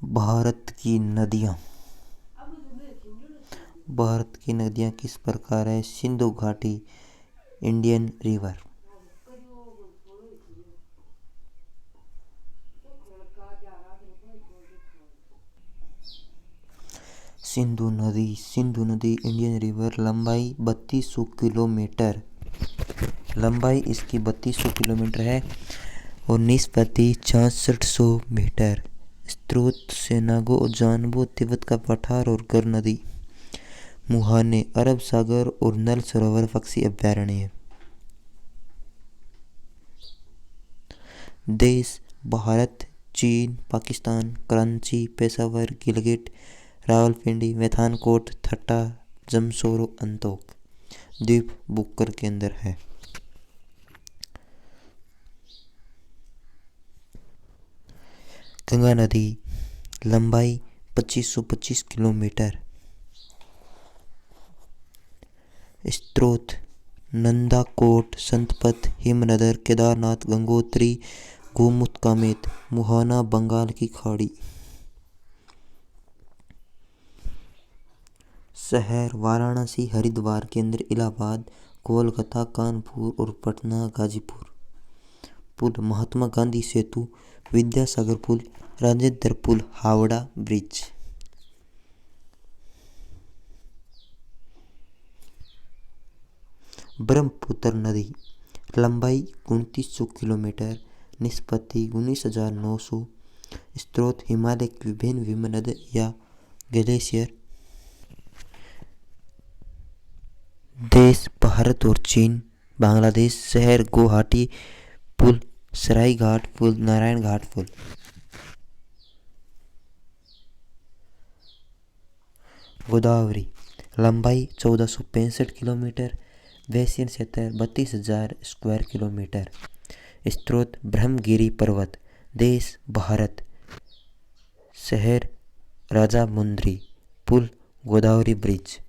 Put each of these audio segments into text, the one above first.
भारत की नदियाँ। भारत की नदियाँ किस प्रकार है? सिंधु घाटी, इंडियन रिवर। सिंधु नदी इंडियन रिवर, लंबाई 3200 किलोमीटर। लंबाई इसकी 3200 किलोमीटर है और निष्पत्ति 6600 मीटर। स्रोत सेनागो, जानबो, तिब्बत का पठार और गर नदी। मुहाने, अरब सागर और नल सरोवर पक्षी अभयारण्य। देश भारत, चीन, पाकिस्तान, कराची, पेशावर, गिलगिट, रावलपिंडी, मैथानकोट, थट्टा, जमशोरो, अंतोक। द्वीप बुक्कर के अंदर है। गंगा नदी, लंबाई 2525 किलोमीटर। स्रोत नंदाकोट, संतपत, हिमनदर, केदारनाथ, गंगोत्री, गोमुख, मुहाना, बंगाल की खाड़ी। शहर वाराणसी, हरिद्वार, केंद्र इलाहाबाद, कोलकाता, कानपुर और पटना, गाजीपुर। पुल महात्मा गांधी सेतु, विद्यासागर पुल, राजेंद्र पुल, हावड़ा ब्रिज। ब्रह्मपुत्र नदी, लंबाई 2900 किलोमीटर, निष्पत्ति 19,900। स्रोत हिमालय की विभिन्न हिमनद या ग्लेशियर। देश भारत और चीन, बांग्लादेश। शहर गुवाहाटी। पुल सरायघाट पुल, नारायण घाट पुल। गोदावरी, लंबाई 1465 किलोमीटर, वैश्यन क्षेत्र 32,000 स्क्वायर किलोमीटर। स्रोत ब्रह्मगिरी पर्वत। देश भारत। शहर राजामुंद्री। पुल गोदावरी ब्रिज।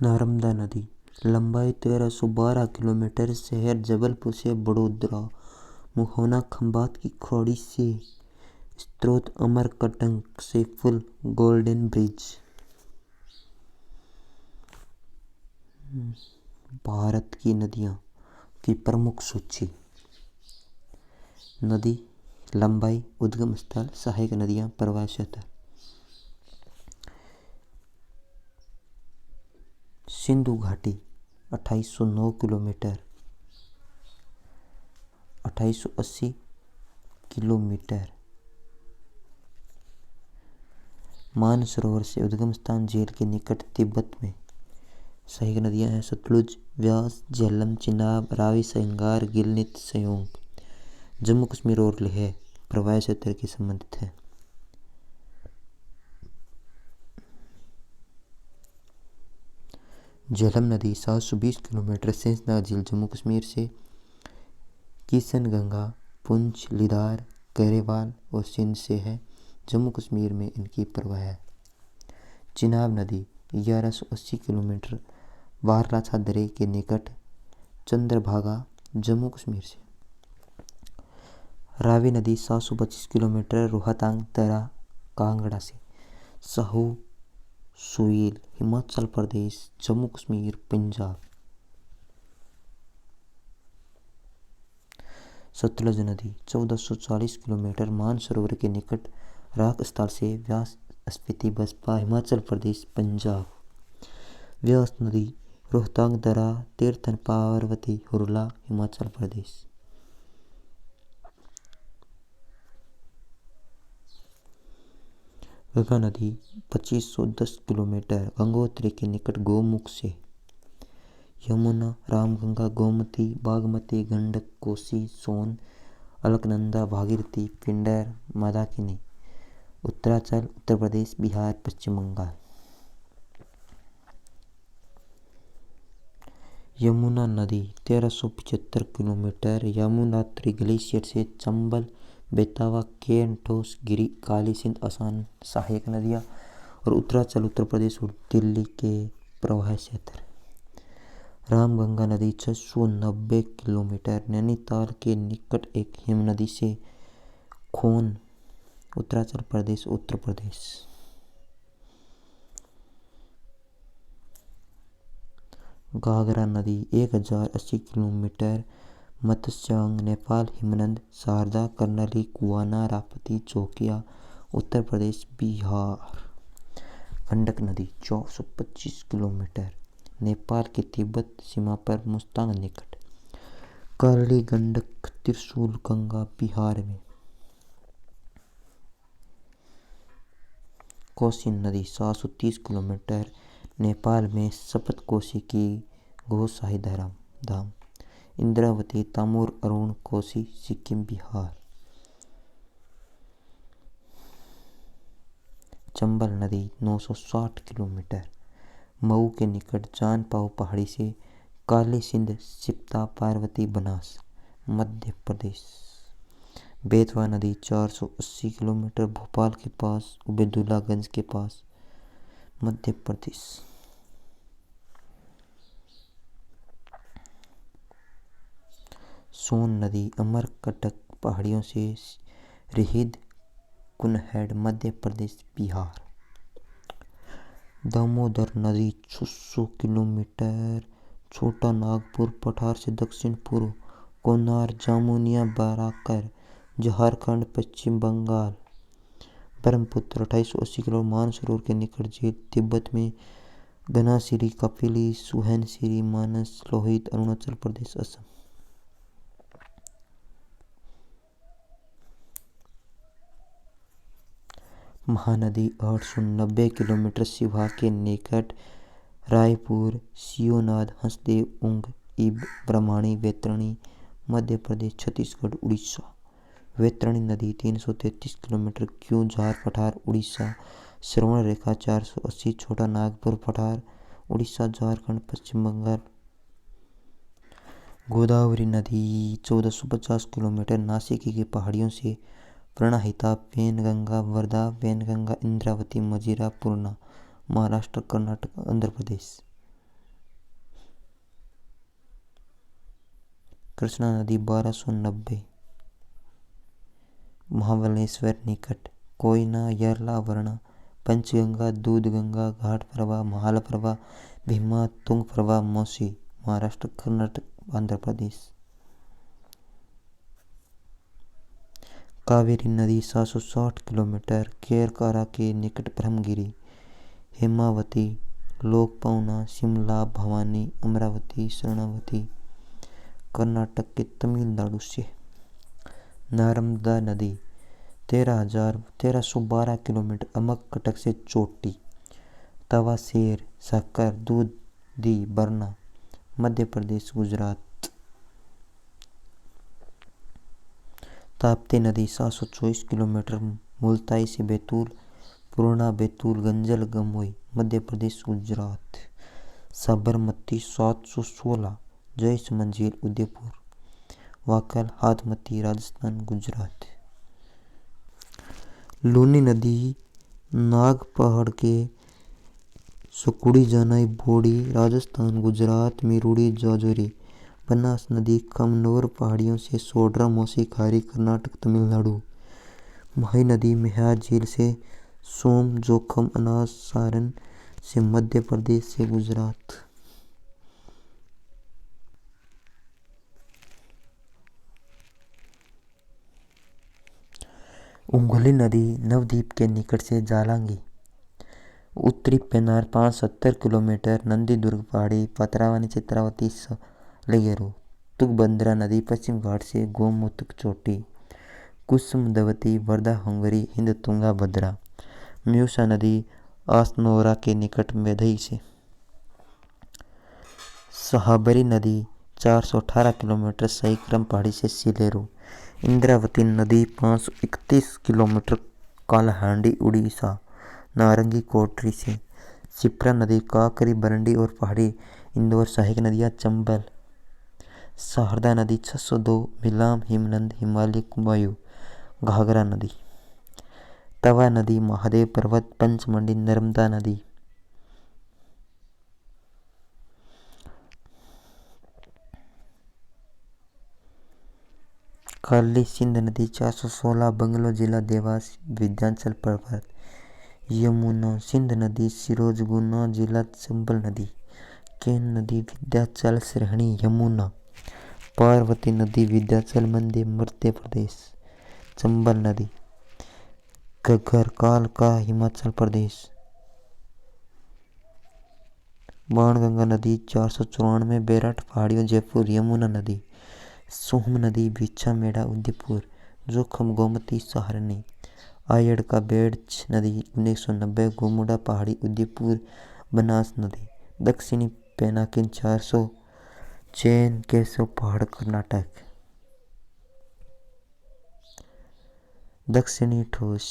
नर्मदा नदी, लंबाई 1312 किलोमीटर, शहर जबलपुर से बड़ोदरा, मुहाना, खंभात की खाड़ी से। स्रोत अमरकंटक से पुल गोल्डन ब्रिज। भारत की नदियाँ की प्रमुख सूची। नदी लंबाई, उद्गम स्थल, सहायक नदियाँ, प्रवाह क्षेत्र। सिंधु घाटी 2809 किलोमीटर, 2880 किलोमीटर। मानसरोवर से उद्गम स्थान, झील के निकट, तिब्बत में। सहायक नदियां हैं सतलुज, व्यास, झेलम, चिनाब, रावी, सहिंगार, गिलनित, सयोंग। जम्मू कश्मीर और लेह प्रवाह क्षेत्र के संबंधित है। झेलम नदी 720 किलोमीटर, शेषनाग झील जम्मू कश्मीर से। किशनगंगा, पुंछ, लिदार, गरेवाल और सिंध से है। जम्मू कश्मीर में इनकी प्रवाह है। चिनाब नदी 1180 किलोमीटर, वारलाछा दर्रे के निकट, चंद्रभागा, जम्मू कश्मीर से। रावी नदी 725 किलोमीटर, रोहतांग दर्रा, कांगड़ा से। साहू सुईल, हिमाचल प्रदेश, जम्मू कश्मीर, पंजाब। सतलुज नदी 1440 किलोमीटर, मानसरोवर के निकट, राक स्थल से। व्यास स्पीति, बसपा, हिमाचल प्रदेश, पंजाब। व्यास नदी रोहतांग दर्रा, तीर्थन, पार्वती, हुरला, हिमाचल प्रदेश। गंगा नदी 2510 किलोमीटर, गंगोत्री के निकट, गोमुख से। यमुना, रामगंगा, गोमती, बागमती, गंडक, कोसी, सोन, अलकनंदा, भागीरथी, पिंडर, मंदाकिनी। उत्तरांचल, उत्तर प्रदेश, बिहार, पश्चिम बंगाल। यमुना नदी 1375 किलोमीटर, यमुनोत्री ग्लेशियर से। चंबल, बेतवा, केन, ठोस, गिरी, काली सिंध, आसान सहायक नदियाँ। और उत्तरांचल, उत्तर प्रदेश और दिल्ली के प्रवाह क्षेत्र। रामगंगा नदी 690 किलोमीटर। नैनीताल के निकट एक हिमनदी से खोन, उत्तराचल प्रदेश, उत्तर प्रदेश। घाघरा नदी 1080 किलोमीटर। मत्स्यांग, नेपाल, हिमनद, शारदा, कर्णाली, कुआना, राप्ती, चौकिया, उत्तर प्रदेश, बिहार। गंडक नदी 425 किलोमीटर। नेपाल की तिब्बत सीमा पर मुस्तांग निकट। करली, गंडक, त्रिशूल, गंगा, बिहार में। कोसी नदी 730 किलोमीटर। नेपाल में सप्तकोशी की गोसाई धाम। इंद्रावती, तमोर, अरुण, कोसी, सिक्किम, बिहार। चंबल नदी 960 किलोमीटर। मऊ के निकट जान पाओ पहाड़ी से काली सिंध, सिप्ता, पार्वती, बनास, मध्य प्रदेश। बेतवा नदी 480 किलोमीटर। भोपाल के पास, उबैदुल्लागंज के पास, मध्य प्रदेश। सोन नदी अमरकटक पहाड़ियों से रिहिद, कुनहेड़, मध्य प्रदेश, बिहार। दामोदर नदी 600 किलोमीटर। छोटा नागपुर पठार से दक्षिण पूर्व, कोनार, जामुनिया, बाराकर, झारखंड, पश्चिम बंगाल। ब्रह्मपुत्र 2880 किलोमीटर। मानसरोवर के निकट झील, तिब्बत में घनासिरी, कपिली, सुहनसिरी, मानस, लोहित, अरुणाचल प्रदेश, असम। महानदी 890 किलोमीटर। सिवा के निकट रायपुर, सियोनाद, हंसदेव, उंग, इब, ब्रह्मणी, वैतरणी, मध्य प्रदेश, छत्तीसगढ़, उड़ीसा। वैतरणी नदी 333 किलोमीटर। क्योंझार पठार, उड़ीसा। श्रवण रेखा 480। छोटा नागपुर पठार, उड़ीसा, झारखंड, पश्चिम बंगाल। गोदावरी नदी 1450 किलोमीटर। नासिकी की पहाड़ियों से प्रणहिता, पेनगंगा, वर्धा, वैनगंगा, इंद्रावती, मजीरा, पूर्णा, महाराष्ट्र, कर्नाटक, आंध्र प्रदेश। कृष्णा नदी 1290। महाबलेश्वर निकट, कोयना, यरला, वरुणा, पंचगंगा, दूधगंगा, घाट प्रभा, महालप्रभा, भीमा, तुंग प्रभा, मौसी, महाराष्ट्र, कर्नाटक, आंध्र प्रदेश। कावेरी नदी 760 किलोमीटर। केरकारा के निकट ब्रह्मगिरी, हेमावती, लोकपौना, शिमला, भवानी, अमरावती, शरणावती, कर्नाटक के तमिलनाडु से। नर्मदा नदी 1312 किलोमीटर। अमरकटक से चोटी, तवासेर, सक्कर, दूधी, बरना, मध्य प्रदेश, गुजरात। ताप्ती नदी 724 किलोमीटर। मुल्ताई से बैतूल, पूर्णा, बैतूल, गंजल, गमोई, मध्य प्रदेश, गुजरात। साबरमती 716। जयसमंद झील, उदयपुर। वाकल, हाथमती, राजस्थान, गुजरात। लूनी नदी नागपहाड़ के सुकुड़ी, जानाई, बोड़ी, राजस्थान, गुजरात में रूड़ी, जाजोरी। बनास नदी कमनौर पहाड़ियों से सोड्रा, मौसी, खारी, कर्नाटक, तमिलनाडु। माही नदी मेहार झील से सोम, जोखम, अनाज, सारण से मध्य प्रदेश से गुजरात। उंगली नदी नवद्वीप के निकट से जालांगी, उत्तरी पेनार 570 किलोमीटर। नंदीदुर्ग पहाड़ी, पतरावनी, चित्रावती, सलिगेरू। तुंगभद्रा नदी पश्चिम घाट से गोमुख, चोटी, कुसुमद्वती, वर्धा, हंगरी, हिंद, तुंगा भद्रा। म्यूसा नदी आसनोरा के निकट मेधई से। सहाबरी नदी 418 किलोमीटर। सही क्रम पहाड़ी से सिलेरू। इंद्रावती नदी 531 किलोमीटर। कालाहांडी, उड़ीसा, नारंगी, कोटरी से। शिप्रा नदी काकरी, बरंडी और पहाड़ी, इंदौर। सहायक नदियाँ चंबल। शारदा नदी 602। मिलाम, हिमनद, हिमालय, कुमायूं। घाघरा नदी। तवा नदी महादेव पर्वत, पंचमढ़ी। नर्मदा नदी काली सिंध नदी 416 बंगलो जिला देवास विंध्याचल पर्वत। यमुना सिंध नदी सिरोंज गुना जिला चंबल नदी। केन नदी विंध्याचल श्रेणी यमुना। पार्वती नदी विंध्याचल मंदिर मध्य प्रदेश। चंबल नदी घग्गर कालका हिमाचल प्रदेश। बाणगंगा नदी 494 बैराट पहाड़ियों जयपुर। यमुना नदी सोहम नदी भिच्छामेड़ा उदयपुर। जोखम गोमती सहारनी। आयड़ का बेड़च नदी 1990 गोमुड़ा पहाड़ी उदयपुर। बनास नदी दक्षिणी पेनाकिन 400 चैन केशव पहाड़ कर्नाटक। दक्षिणी ठोस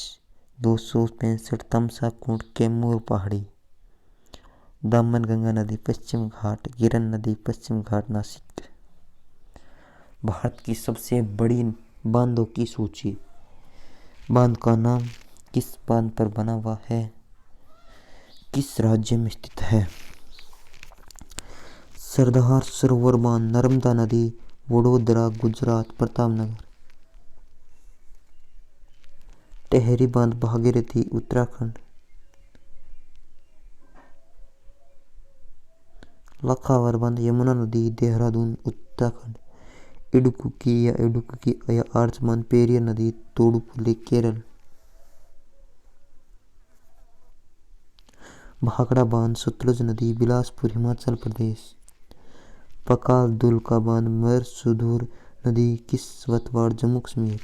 265 तमसा कुंड कैमूर पहाड़ी। दामन गंगा नदी पश्चिम घाट। गिरन नदी पश्चिम घाट नासिक। भारत की सबसे बड़ी बांधों की सूची। बांध का नाम किस बांध पर बना हुआ है? किस राज्य में स्थित है? सरदार सरोवर बांध नर्मदा नदी वडोदरा गुजरात। प्रतापनगर। टेहरी बांध भागीरथी उत्तराखंड। लखावर बांध यमुना नदी देहरादून उत्तराखंड। इडुक्की या आर्च बांध पेरियर नदी तोडुपुली केरल। भाखड़ा बांध सतलुज नदी बिलासपुर हिमाचल प्रदेश। पकाल दुल का बांध मरसुधुर नदी किस्वतवाड़ जम्मू कश्मीर।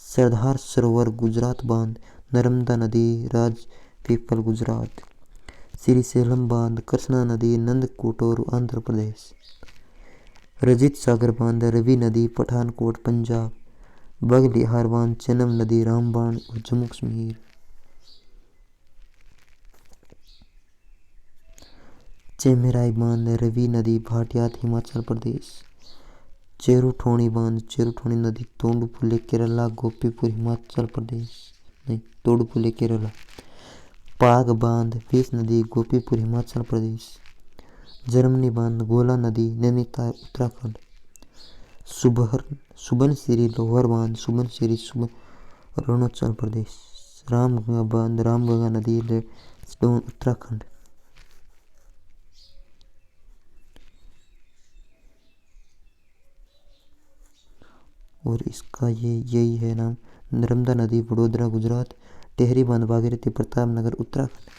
सरदार सरोवर गुजरात बांध नर्मदा नदी राजपीपल गुजरात। श्रीशैलम बांध कृष्णा नदी नंदकोटर आंध्र प्रदेश। रजित सागर बांध रवि नदी पठानकोट पंजाब। बगलिहार बांध चेनाब नदी रामबाण जम्मू कश्मीर। चेमेराई बांध रवि नदी भाटियात हिमाचल प्रदेश। चेरुठोणी बांध चेरुठोणी नदी तोंडुपुले केरला गोपीपुर हिमाचल प्रदेश नहीं तोडुपुले केरला। पाग बांध बीस नदी गोपीपुर हिमाचल प्रदेश। जर्मनी बांध गोला नदी नैनीताल उत्तराखंड। सुबनसिरी लोअर बांध सुबनसिरी अरुणाचल प्रदेश। रामगंगा बांध रामगंगा नदी लेस्डोन उत्तराखंड। और इसका यही है नाम। नर्मदा नदी वडोदरा गुजरात। टेहरी बांध भागीरथी प्रतापनगर उत्तराखंड।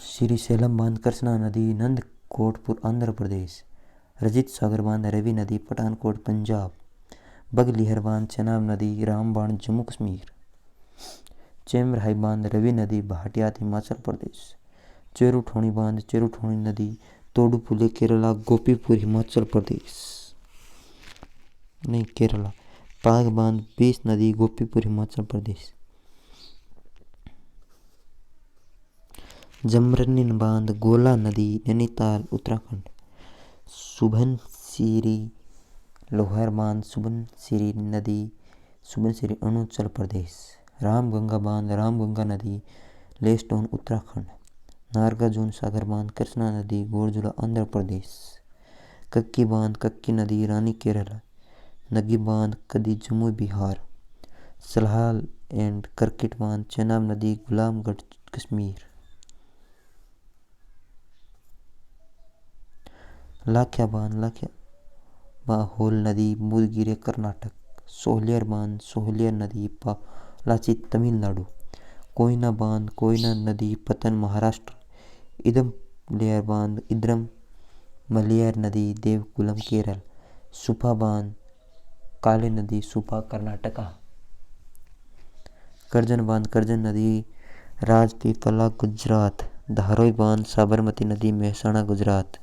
श्रीशैलम बांध कृष्णा नदी नंदकोटपुर आंध्र प्रदेश। रजित सागर बांध रवि नदी पठानकोट पंजाब। बगलिहर बांध चेनाब नदी रामबाण जम्मू कश्मीर। चेमराई बांध रवि नदी भाटियात हिमाचल प्रदेश। चेरुठोणी बांध चेरुठोणी नदी तोडुपुले केरला गोपीपुर हिमाचल प्रदेश नहीं केरला। पाग बांध बीस नदी गोपीपुर हिमाचल प्रदेश। जमरनी बांध गोला नदी नैनीताल उत्तराखंड। सुबनसिरी लोअर बांध सुबनसिरी नदी सुबनसिरी अरुणाचल प्रदेश। रामगंगा बांध रामगंगा नदी लेस्डोन उत्तराखंड। नागार्जुन सागर बांध कृष्णा नदी गोरजुला आंध्र प्रदेश। कक्की बांध कक्की नदी रानी केरला। नगी बांध कदी जम्मू बिहार। सलाल एंड करकिट बांध चेनाब नदी गुलामगढ़ कश्मीर। लाख्या बांध लाख्या होल नदी मुदगिरे कर्नाटक। सोहलियर बांध सोहलियर नदी पालाची तमिलनाडु। कोयना बांध कोयना नदी पतन महाराष्ट्र। इदमलेयर बांध इद्रम मलयार नदी देवकुलम केरल। सुपा बांध काली नदी सुपा कर्नाटका। करजन बांध करजन नदी राजपीपला गुजरात। धारोई बांध साबरमती नदी मेहसाणा गुजरात।